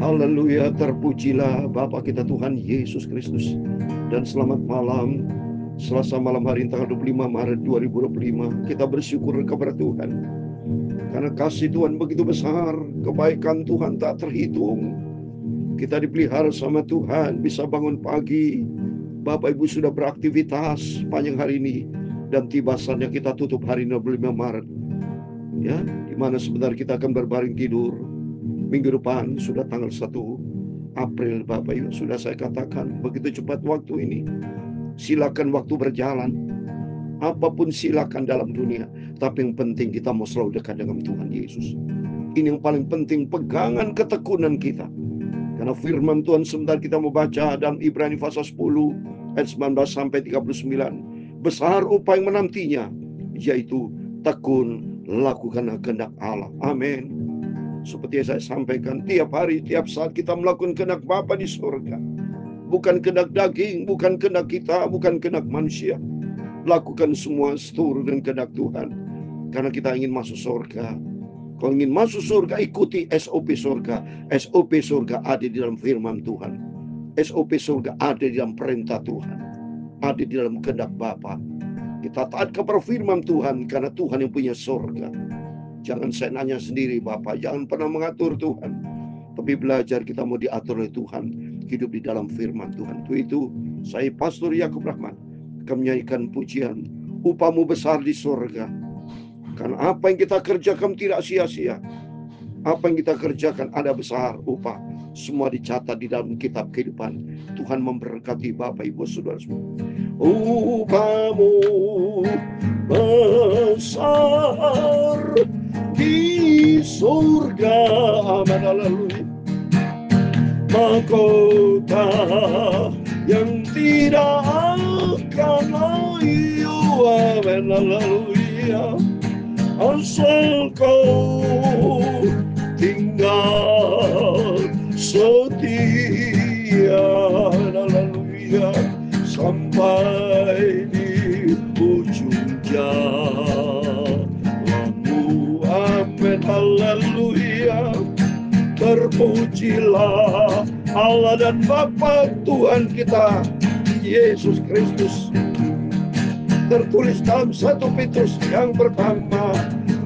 Haleluya, terpujilah Bapa kita Tuhan Yesus Kristus. Dan selamat malam, Selasa malam hari tanggal 25 Maret 2025. Kita bersyukur kepada Tuhan, karena kasih Tuhan begitu besar, kebaikan Tuhan tak terhitung. Kita dipelihara sama Tuhan, bisa bangun pagi. Bapak Ibu sudah beraktivitas panjang hari ini, dan tiba saatnya kita tutup hari 25 Maret. Ya, dimana sebentar kita akan berbaring tidur. Minggu depan sudah tanggal 1 April, Bapak Ibu. Sudah saya katakan, begitu cepat waktu ini. Silakan waktu berjalan. Apapun silakan dalam dunia, tapi yang penting kita mau selalu dekat dengan Tuhan Yesus. Ini yang paling penting, pegangan ketekunan kita. Karena firman Tuhan sebentar kita mau baca dalam Ibrani pasal 10 ayat 19 sampai 39. Besar upah yang menantinya, yaitu tekun lakukanlah kehendak Allah. Amin. Seperti yang saya sampaikan, tiap hari, tiap saat kita melakukan kehendak Bapa di surga. Bukan kehendak daging, bukan kehendak kita, bukan kehendak manusia. Lakukan semua seturut dengan kehendak Tuhan. Karena kita ingin masuk surga. Kalau ingin masuk surga, ikuti SOP surga. SOP surga ada di dalam firman Tuhan. SOP surga ada di dalam perintah Tuhan. Ada di dalam kehendak Bapa. Kita taat kepada firman Tuhan, karena Tuhan yang punya surga. Jangan saya nanya sendiri, Bapak. Jangan pernah mengatur Tuhan. Tapi belajar kita mau diatur oleh Tuhan. Hidup di dalam firman Tuhan. Itu saya Pastor Yakub Rahman akan menyanyikan pujian. Upahmu besar di surga. Karena apa yang kita kerjakan tidak sia-sia. Apa yang kita kerjakan ada besar upah. Semua dicatat di dalam kitab kehidupan. Tuhan memberkati Bapak Ibu Saudara semua. Upahmu besar di surga. Amin. Haleluya. Mahkota yang tidak akan layu. Amin. Haleluya. Asal kau tinggal setia. Haleluya. Sampai di ujung jalanmu. Amin. Haleluya. Terpujilah Allah dan Bapa Tuhan kita Yesus Kristus. Tertulis dalam 1 Petrus yang pertama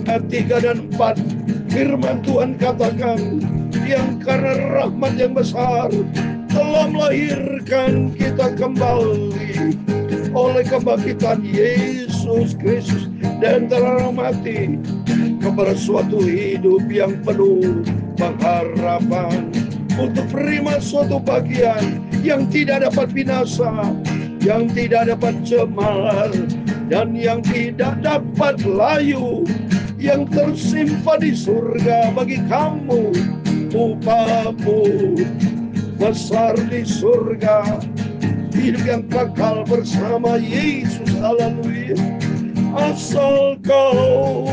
ayat 3 dan 4. Firman Tuhan katakan, yang karena rahmat yang besar telah melahirkan kita kembali oleh kebangkitan Yesus Kristus dan telah mati kepada suatu hidup yang penuh pengharapan, untuk menerima suatu bagian yang tidak dapat binasa, yang tidak dapat cemar, dan yang tidak dapat layu, yang tersimpan di surga bagi kamu. Upahmu besar di surga, hidup yang kekal bersama Yesus. Haleluya. Asal kau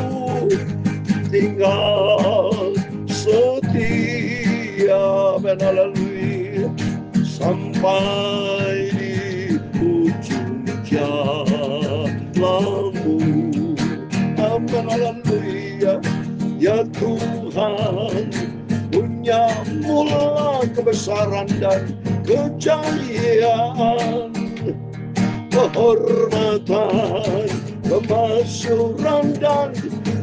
tinggal setia. Amin. Haleluya. Sampai di ujung jalanmu. Amin. Haleluya. Ya Tuhan, punya mula kebesaran dan kejayaan, kehormatan, kemasyuran dan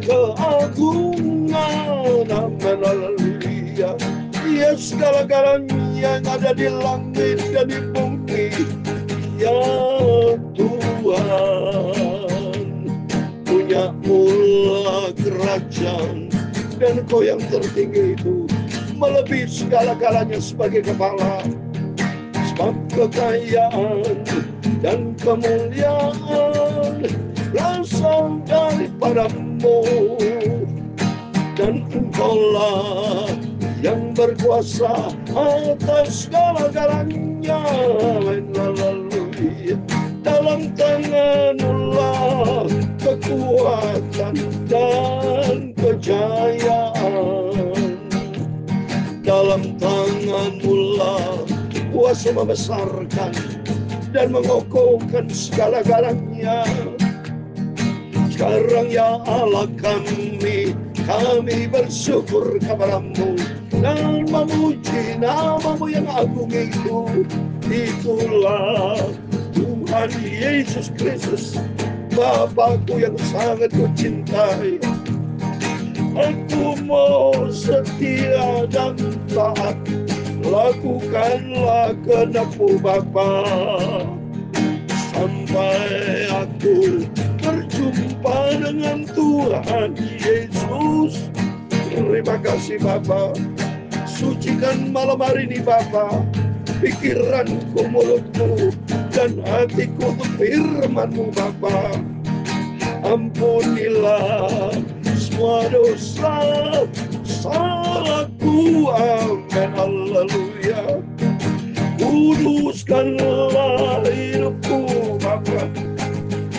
keagungan. Amin. Haleluya. Ya segala-galanya yang ada di langit dan di bumi. Ya Tuhan, punya mula kerajaan, dan Kau yang tertinggi itu melebihi segala-galanya sebagai kepala. Sebab kekayaan dan kemuliaan berasal daripada-Mu, dan Engkaulah yang berkuasa atas segala-galanya. Haleluya. Dalam tangan-Mu kekuatan dan kejayaan. Dalam tangan-Mu kuasa membesarkan dan mengokohkan segala-galanya. Sekarang ya Allah kami Kami bersyukur kepada-Mu dan memuji nama-Mu yang agung itu. Itulah Tuhan Yesus Kristus, Bapakku yang sangat kucintai. Aku mau setia dan taat, lakukanlah kehendak-Mu Bapa, sampai aku berjumpa dengan Tuhan Yesus. Terima kasih Bapa. Sucikan malam hari ini Bapa pikiranku, mulutku, dan hatiku untuk firman-Mu Bapa. Ampunilah semua dosa salahku, amin, haleluya. Kuduskanlah hidupku Bapa,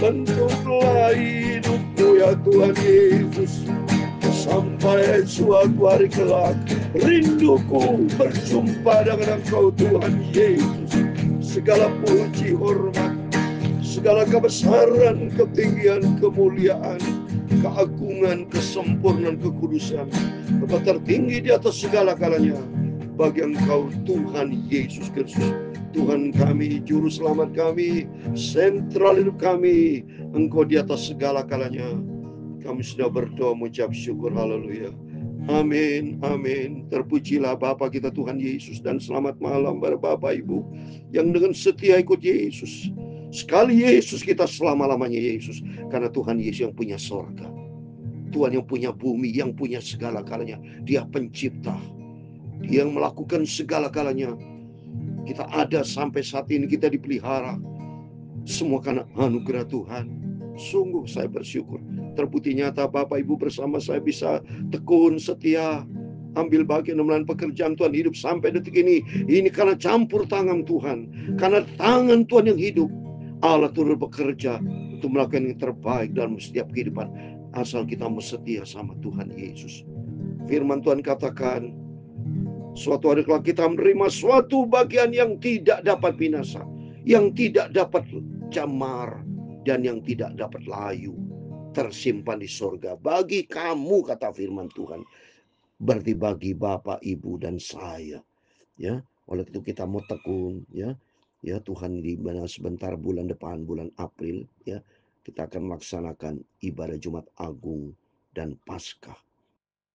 bentuklah hidupku ya Tuhan Yesus, sampai suatu hari kelak rinduku berjumpa dengan Engkau Tuhan Yesus. Segala puji, hormat, segala kebesaran, ketinggian, kemuliaan, keagungan, kesempurnaan, kekudusan Bapa tertinggi di atas segala kalanya bagi Engkau Tuhan Yesus Kristus, Tuhan kami, juru selamat kami, sentral hidup kami. Engkau di atas segala kalanya. Kami sudah berdoa mengucap syukur, haleluya. Amin, amin. Terpujilah Bapa kita Tuhan Yesus, dan selamat malam para Bapak Ibu yang dengan setia ikut Yesus. Sekali Yesus kita selama-lamanya Yesus, karena Tuhan Yesus yang punya sorga, Tuhan yang punya bumi, yang punya segala kalanya. Dia pencipta, Dia yang melakukan segala kalanya. Kita ada sampai saat ini, kita dipelihara semua karena anugerah Tuhan. Sungguh saya bersyukur. Terbukti nyata Bapak Ibu bersama saya bisa tekun, setia, ambil bagian dalam pekerjaan Tuhan, hidup sampai detik ini. Ini karena campur tangan Tuhan, karena tangan Tuhan yang hidup. Allah turut bekerja untuk melakukan yang terbaik dalam setiap kehidupan, asal kita mau setia sama Tuhan Yesus. Firman Tuhan katakan, suatu hari kelak kita menerima suatu bagian yang tidak dapat binasa, yang tidak dapat camar, dan yang tidak dapat layu, tersimpan di sorga bagi kamu, kata firman Tuhan. Berarti bagi Bapak, Ibu, dan saya, ya. Oleh itu kita mau tekun, ya. Ya, Tuhan di mana sebentar bulan depan, bulan April, ya, kita akan melaksanakan ibadah Jumat Agung dan Paskah.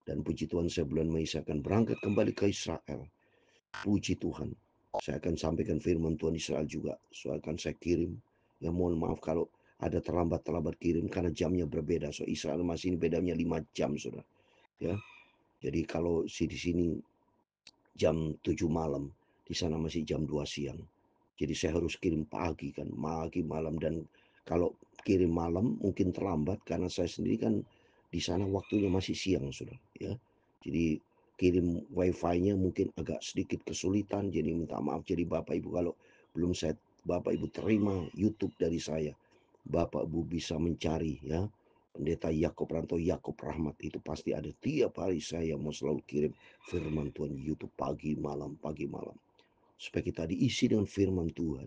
Dan puji Tuhan, saya bulan Mei saya akan berangkat kembali ke Israel. Puji Tuhan. Saya akan sampaikan firman Tuhan Israel juga. So akan saya kirim. Ya mohon maaf kalau ada terlambat kirim karena jamnya berbeda. So Israel masih ini bedanya 5 jam, Saudara. Ya. Jadi kalau di sini jam 7 malam, di sana masih jam 2 siang. Jadi saya harus kirim pagi kan, pagi malam, dan kalau kirim malam mungkin terlambat karena saya sendiri kan di sana waktunya masih siang, Saudara, ya. Jadi kirim wifi-nya mungkin agak sedikit kesulitan, jadi minta maaf. Jadi Bapak Ibu kalau belum Bapak Ibu terima YouTube dari saya, Bapak Ibu bisa mencari, ya, Pendeta Yakob Ranto, Yakob Rahmat, itu pasti ada tiap hari. Saya mau selalu kirim firman Tuhan YouTube pagi malam, supaya kita diisi dengan firman Tuhan,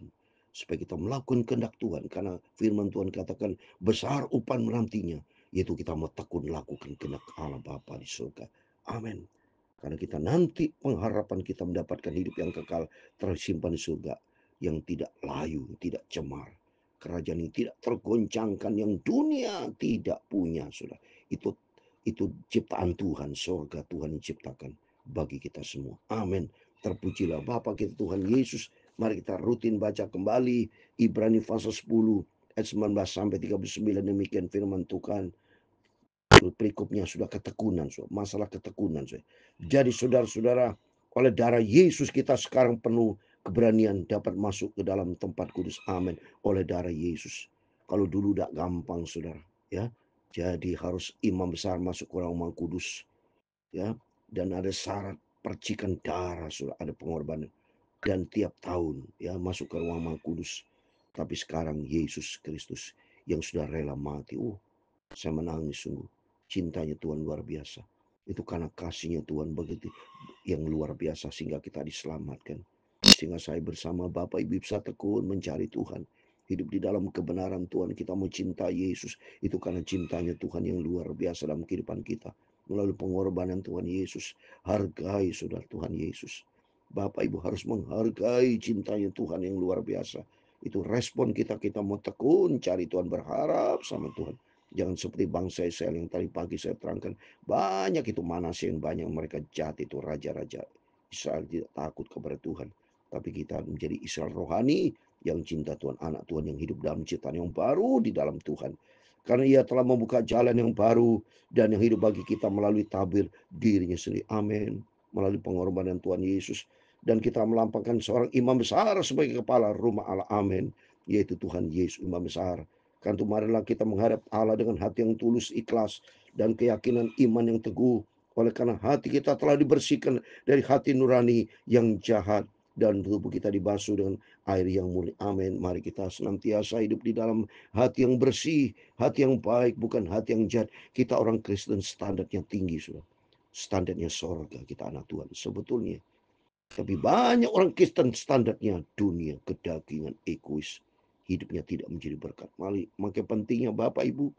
supaya kita melakukan kehendak Tuhan, karena firman Tuhan katakan besar upah menantinya, yaitu kita mau tekun lakukan kehendak Allah Bapa di surga. Amin. Karena kita nanti pengharapan kita mendapatkan hidup yang kekal tersimpan di surga, yang tidak layu, tidak cemar. Kerajaan ini tidak tergoncangkan, yang dunia tidak punya, sudah. Itu ciptaan Tuhan, surga Tuhan diciptakan bagi kita semua. Amin. Terpujilah Bapa kita Tuhan Yesus. Mari kita rutin baca kembali Ibrani pasal 10 ayat 19 sampai 39. Demikian firman Tuhan. Berikutnya sudah ketekunan, masalah ketekunan. Jadi saudara-saudara, oleh darah Yesus kita sekarang penuh keberanian dapat masuk ke dalam tempat kudus. Amin. Oleh darah Yesus. Kalau dulu tidak gampang, saudara, ya. Jadi harus imam besar masuk ke rumah kudus, ya. Dan ada syarat percikan darah, saudara, ada pengorbanan. Dan tiap tahun, ya, masuk ke ruang Maha Kudus. Tapi sekarang Yesus Kristus yang sudah rela mati. Saya menangis sungguh. Cintanya Tuhan luar biasa. Itu karena kasihnya Tuhan begitu yang luar biasa sehingga kita diselamatkan. Sehingga saya bersama Bapak Ibu bisa tekun mencari Tuhan. Hidup di dalam kebenaran Tuhan. Kita mencintai Yesus. Itu karena cintanya Tuhan yang luar biasa dalam kehidupan kita. melalui pengorbanan Tuhan Yesus. Hargai saudara Tuhan Yesus. Bapak Ibu harus menghargai cintanya Tuhan yang luar biasa. Itu respon kita mau tekun cari Tuhan, berharap sama Tuhan. Jangan seperti bangsa Israel yang tadi pagi saya terangkan. Banyak itu Manasye yang banyak mereka jahat, itu raja-raja Israel tidak takut kepada Tuhan. Tapi kita menjadi Israel rohani yang cinta Tuhan, anak Tuhan yang hidup dalam ciptaan yang baru di dalam Tuhan. Karena ia telah membuka jalan yang baru dan yang hidup bagi kita melalui tabir dirinya sendiri. Amin. Melalui pengorbanan Tuhan Yesus. Dan kita melampangkan seorang imam besar sebagai kepala rumah Allah. Amin. Yaitu Tuhan Yesus, imam besar. Karena itu marilah kita menghadap Allah dengan hati yang tulus, ikhlas, dan keyakinan iman yang teguh. Oleh karena hati kita telah dibersihkan dari hati nurani yang jahat, dan tubuh kita dibasuh dengan air yang murni. Amin. Mari kita senantiasa hidup di dalam hati yang bersih, hati yang baik, bukan hati yang jahat. Kita orang Kristen standarnya tinggi, sudah. Standarnya sorga, kita anak Tuhan sebetulnya. Tapi banyak orang Kristen standarnya dunia, kedagingan, egois. Hidupnya tidak menjadi berkat. Maka pentingnya Bapak Ibu,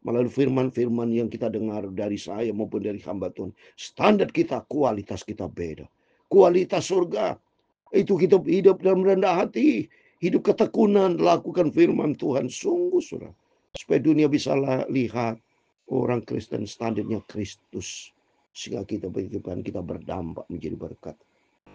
melalui firman-firman yang kita dengar dari saya maupun dari hamba Tuhan, standar kita, kualitas kita beda. Kualitas surga itu kita hidup dalam rendah hati, hidup ketekunan, lakukan firman Tuhan. Sungguh saudara, supaya dunia bisa lihat orang Kristen standarnya Kristus, sehingga kita berkehidupan, kita berdampak menjadi berkat.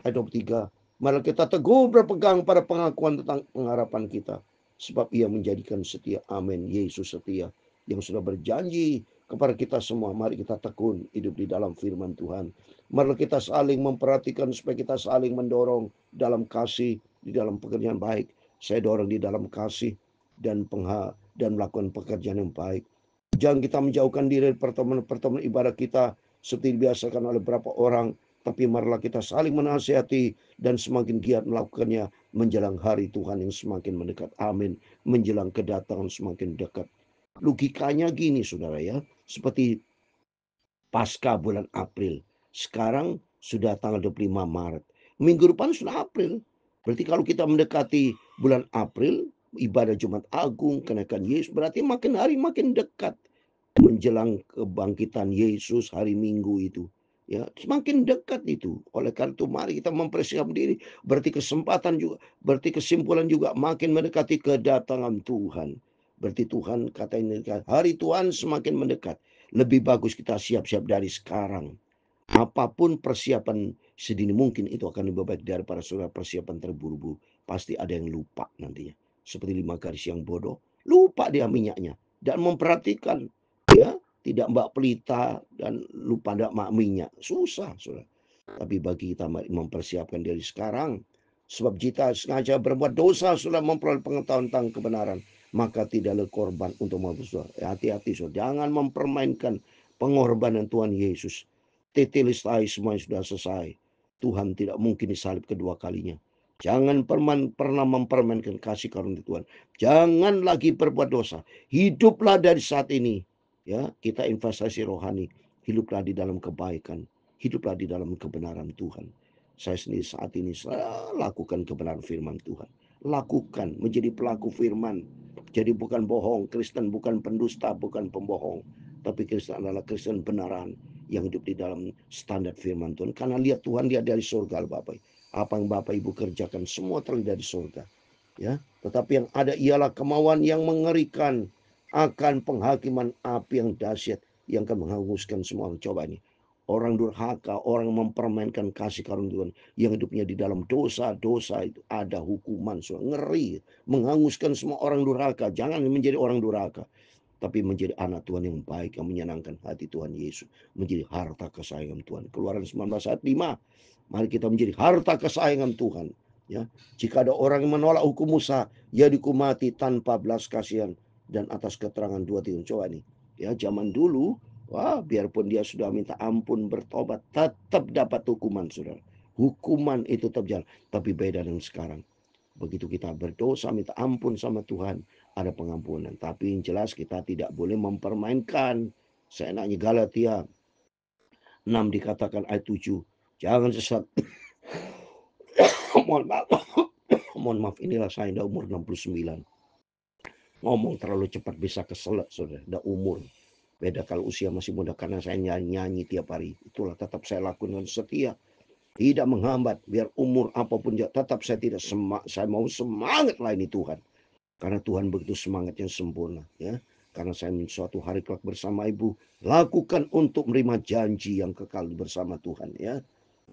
Ayat 23, mari kita teguh berpegang pada pengakuan tentang pengharapan kita, sebab ia menjadikan setia. Amin. Yesus setia yang sudah berjanji kepada kita semua. Mari kita tekun hidup di dalam firman Tuhan. Mari kita saling memperhatikan supaya kita saling mendorong dalam kasih, di dalam pekerjaan baik. Saya dorong di dalam kasih dan melakukan pekerjaan yang baik. Jangan kita menjauhkan diri dari pertemuan-pertemuan ibadah kita seperti dibiasakan oleh beberapa orang, tapi marilah kita saling menasihati dan semakin giat melakukannya menjelang hari Tuhan yang semakin mendekat. Amin. Menjelang kedatangan semakin dekat. Logikanya gini saudara ya, seperti pasca bulan April. Sekarang sudah tanggal 25 Maret. Minggu depan sudah April. Berarti kalau kita mendekati bulan April, ibadah Jumat Agung, kenaikan Yesus, berarti makin hari makin dekat menjelang kebangkitan Yesus hari Minggu itu. Ya, semakin dekat itu. Oleh karena itu mari kita mempersiapkan diri. Berarti kesempatan juga, berarti kesimpulan juga makin mendekati kedatangan Tuhan. Berarti Tuhan katanya hari Tuhan semakin mendekat. Lebih bagus kita siap-siap dari sekarang. Apapun persiapan sedini mungkin itu akan lebih baik daripada saudara persiapan terburu-buru. Pasti ada yang lupa nantinya. Seperti 5 garis yang bodoh. Lupa dia minyaknya. Dan memperhatikan. Ya, tidak mbak pelita dan lupa ndak mak minyak. Susah, saudara. Tapi bagi kita mempersiapkan dari sekarang. Sebab jika sengaja berbuat dosa sudah memperoleh pengetahuan tentang kebenaran, maka tidak ada korban untuk manusia. Hati-hati, saudara. Jangan mempermainkan pengorbanan Tuhan Yesus. Tetelestai semuanya sudah selesai. Tuhan tidak mungkin disalib kedua kalinya. Jangan pernah mempermainkan kasih karunia Tuhan. Jangan lagi berbuat dosa. Hiduplah dari saat ini. Ya, kita investasi rohani. Hiduplah di dalam kebaikan. Hiduplah di dalam kebenaran Tuhan. Saya sendiri saat ini saya lakukan kebenaran firman Tuhan. Lakukan, menjadi pelaku firman. Jadi bukan bohong. Kristen bukan pendusta, bukan pembohong. Tapi Kristen adalah Kristen benaran yang hidup di dalam standar firman Tuhan. Karena lihat Tuhan dia dari surga, Bapak. Apa yang Bapak Ibu kerjakan semua terlihat dari surga. Ya, tetapi yang ada ialah kemauan yang mengerikan akan penghakiman api yang dahsyat yang akan menghanguskan semua. Coba ini. Orang durhaka, orang mempermainkan kasih karunia Tuhan yang hidupnya di dalam dosa-dosa itu ada hukuman. Ngeri, menghanguskan semua orang durhaka. Jangan menjadi orang durhaka, tapi menjadi anak Tuhan yang baik, yang menyenangkan hati Tuhan Yesus, menjadi harta kesayangan Tuhan. Keluaran 19 ayat 5. Mari kita menjadi harta kesayangan Tuhan. Ya, jika ada orang yang menolak hukum Musa, ia dihukum mati tanpa belas kasihan dan atas keterangan 2 tahun. Coba nih, ya zaman dulu, wah biarpun dia sudah minta ampun bertobat, tetap dapat hukuman, saudara. Hukuman itu tetap jalan, tapi beda dengan sekarang. Begitu kita berdosa, minta ampun sama Tuhan, ada pengampunan. Tapi yang jelas kita tidak boleh mempermainkan. Seenaknya Galatia 6 dikatakan ayat 7. Jangan sesat. Mohon maaf. Mohon maaf, inilah saya udah umur 69. Ngomong terlalu cepat bisa keselak, saudara. Udah umur. Beda kalau usia masih muda, karena saya nyanyi tiap hari. Itulah tetap saya lakukan setia. Tidak menghambat, biar umur apapun tetap saya tidak saya mau semangat layani Tuhan. Karena Tuhan begitu semangat yang sempurna, ya. Karena saya suatu hari kelak bersama Ibu, lakukan untuk menerima janji yang kekal bersama Tuhan, ya.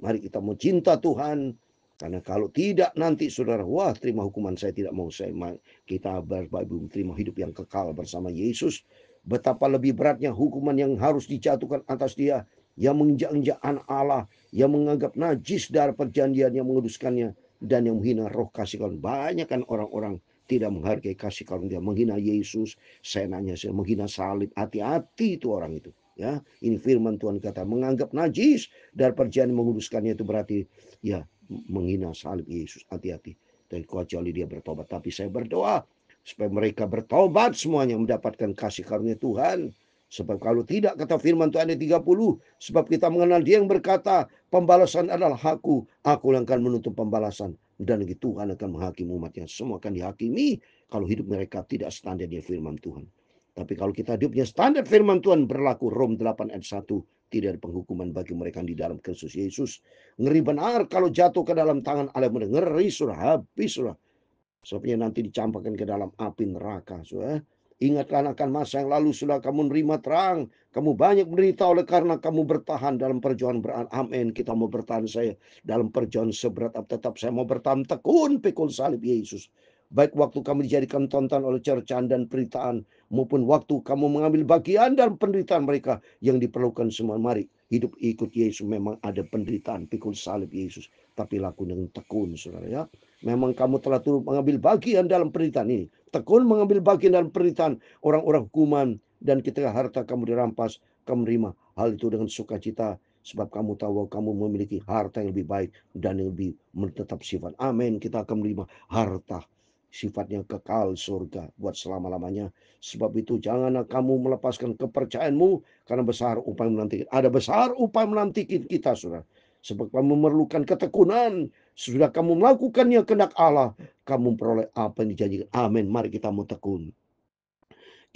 Mari kita mau cinta Tuhan, karena kalau tidak nanti saudara, wah terima hukuman, saya tidak mau. Kita Bapak Ibu terima hidup yang kekal bersama Yesus. Betapa lebih beratnya hukuman yang harus dijatuhkan atas dia, yang menginjak-injak anak Allah, yang menganggap najis darah perjanjian, yang menguduskannya, dan yang menghina roh kasih karunia. Banyak kan orang-orang tidak menghargai kasih karunia, menghina Yesus, saya menghina salib. Hati-hati itu orang itu, ya. Ini firman Tuhan kata, menganggap najis darah perjanjian, menguduskannya, itu berarti ya menghina salib Yesus. Hati-hati. Dan kecuali dia bertobat. Tapi saya berdoa supaya mereka bertobat semuanya, mendapatkan kasih karunia Tuhan. Sebab kalau tidak, kata firman Tuhan ayat 30, sebab kita mengenal dia yang berkata, pembalasan adalah hakku, aku yang akan menuntut pembalasan. Dan Tuhan akan menghakimi umatnya. Semua akan dihakimi kalau hidup mereka tidak standarnya firman Tuhan. Tapi kalau kita hidupnya standar firman Tuhan, berlaku Rom 8 ayat 1, tidak ada penghukuman bagi mereka di dalam Kristus Yesus. Ngeri benar kalau jatuh ke dalam tangan Allah muda. Ngeri, sudah habis, sudah. Sebabnya nanti dicampakkan ke dalam api neraka, sudah. Ingatlah akan masa yang lalu, sudah kamu menerima terang. Kamu banyak menderita oleh karena kamu bertahan dalam perjuangan berat. Amin. Kita mau bertahan, saya dalam perjuangan seberat tetap saya mau bertahan tekun pikul salib Yesus. Baik waktu kamu dijadikan tonton oleh cercaan dan peritaan, maupun waktu kamu mengambil bagian dalam penderitaan mereka yang diperlukan semua. Mari hidup ikut Yesus. Memang ada penderitaan, pikul salib Yesus, tapi laku dengan tekun, saudara, ya. Memang kamu telah turut mengambil bagian dalam penderitaan ini. Tekun mengambil bagian dalam penderitaan orang-orang hukuman, dan ketika harta kamu dirampas, kamu menerima hal itu dengan sukacita, sebab kamu tahu bahwa kamu memiliki harta yang lebih baik dan yang lebih menetap sifat. Amin. Kita akan menerima harta sifatnya kekal surga buat selama-lamanya. Sebab itu janganlah kamu melepaskan kepercayaanmu, karena besar upaya menanti. Ada besar upaya menanti kita, saudara. Sebab kamu memerlukan ketekunan. Sudah kamu melakukannya kehendak Allah, kamu memperoleh apa yang dijanjikan. Amin. Mari kita mau tekun.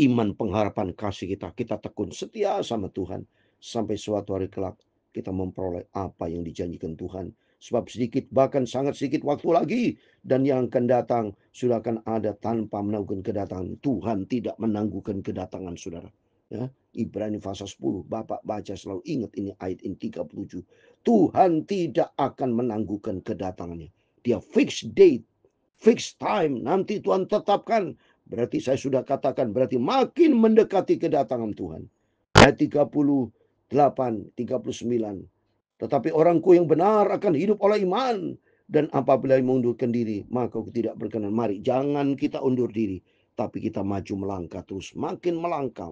Iman, pengharapan, kasih kita tekun setia sama Tuhan. Sampai suatu hari kelak kita memperoleh apa yang dijanjikan Tuhan. Sebab sedikit, bahkan sangat sedikit waktu lagi, dan yang akan datang sudah akan ada tanpa menangguhkan kedatangan. Tuhan tidak menangguhkan kedatangan, saudara. Ya, Ibrani pasal 10, Bapak baca selalu ingat ini ayat ini 37. Tuhan tidak akan menangguhkan kedatangannya. Dia fix date, fix time, nanti Tuhan tetapkan. Berarti saya sudah katakan, berarti makin mendekati kedatangan Tuhan. Ayat 38, 39. Tetapi orangku yang benar akan hidup oleh iman. Dan apabila mengundurkan diri, maka aku tidak berkenan. Mari, jangan kita undur diri, tapi kita maju melangkah terus. Makin melangkah.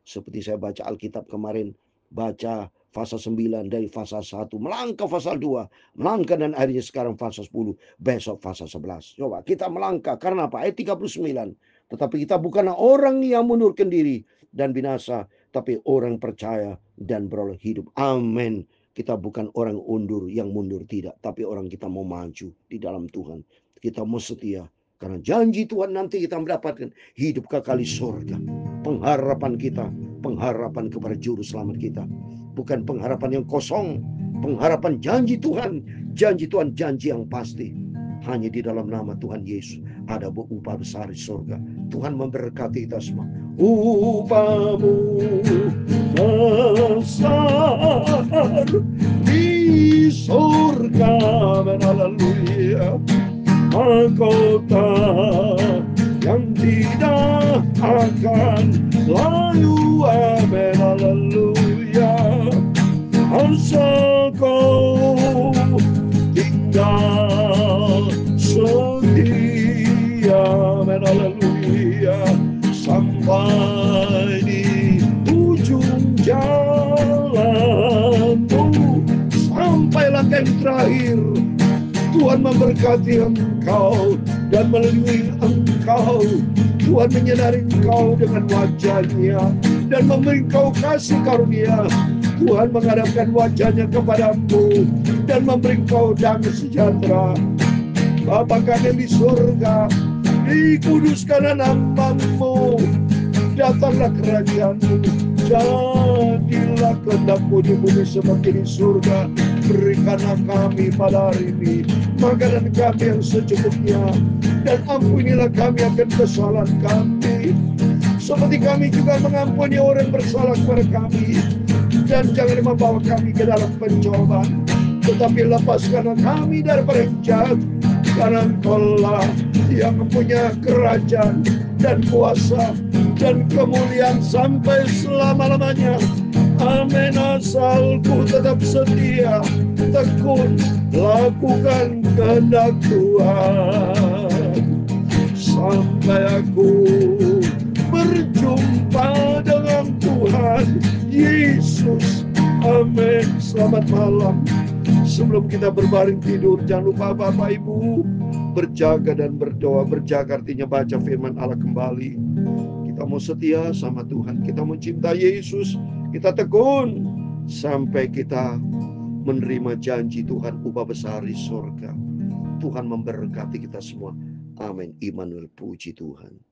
Seperti saya baca Alkitab kemarin, baca pasal 9 dari pasal 1, melangkah pasal 2, melangkah dan akhirnya sekarang pasal 10, besok pasal 11. Coba kita melangkah, karena apa? Ayat 39. Tetapi kita bukanlah orang yang mundurkan diri dan binasa, tapi orang percaya dan beroleh hidup. Amin. Kita bukan orang undur yang mundur, tidak. Tapi orang kita mau maju di dalam Tuhan. Kita mau setia. Karena janji Tuhan nanti kita mendapatkan hidup kekal di surga. Pengharapan kita, pengharapan kepada juru selamat kita. Bukan pengharapan yang kosong. Pengharapan janji Tuhan. Janji Tuhan, janji yang pasti. Hanya di dalam nama Tuhan Yesus ada upah besar di surga. Tuhan memberkati kita semua. Upahmu besar di surga, haleluya. Mahkota yang tidak akan lalu, amin, haleluya. Asalku tinggal setia, amin, haleluya. Sampai di ujung jalanmu, sampai langkah yang terakhir. Tuhan memberkati engkau dan melindungi engkau. Tuhan menyinari engkau dengan wajahnya dan memberi engkau kasih karunia. Tuhan menghadapkan wajahnya kepadamu dan memberi engkau damai sejahtera. Bapa kami di surga, dikuduskanlah namamu, datanglah kerajaanmu, Jadilah kehendak-Mu di bumi seperti di surga. Berikanlah kami pada hari ini makanan kami yang secukupnya, dan ampunilah kami akan kesalahan kami, seperti kami juga mengampuni orang bersalah kepada kami. Dan jangan membawa kami ke dalam pencobaan, tetapi lepaskanlah kami daripada yang jahat, karena Engkau-lah yang mempunyai kerajaan dan kuasa dan kemuliaan sampai selama-lamanya. Amin. Asalku tetap setia, tekun, lakukan kehendak Tuhan, sampai aku berjumpa dengan Tuhan Yesus. Amin. Selamat malam. Sebelum kita berbaring tidur, jangan lupa Bapak Ibu berjaga dan berdoa. Berjaga artinya baca firman Allah kembali. Kita mau setia sama Tuhan, kita mau cinta Yesus, kita tekun sampai kita menerima janji Tuhan upah besar di surga. Tuhan memberkati kita semua. Amin. Immanuel, puji Tuhan.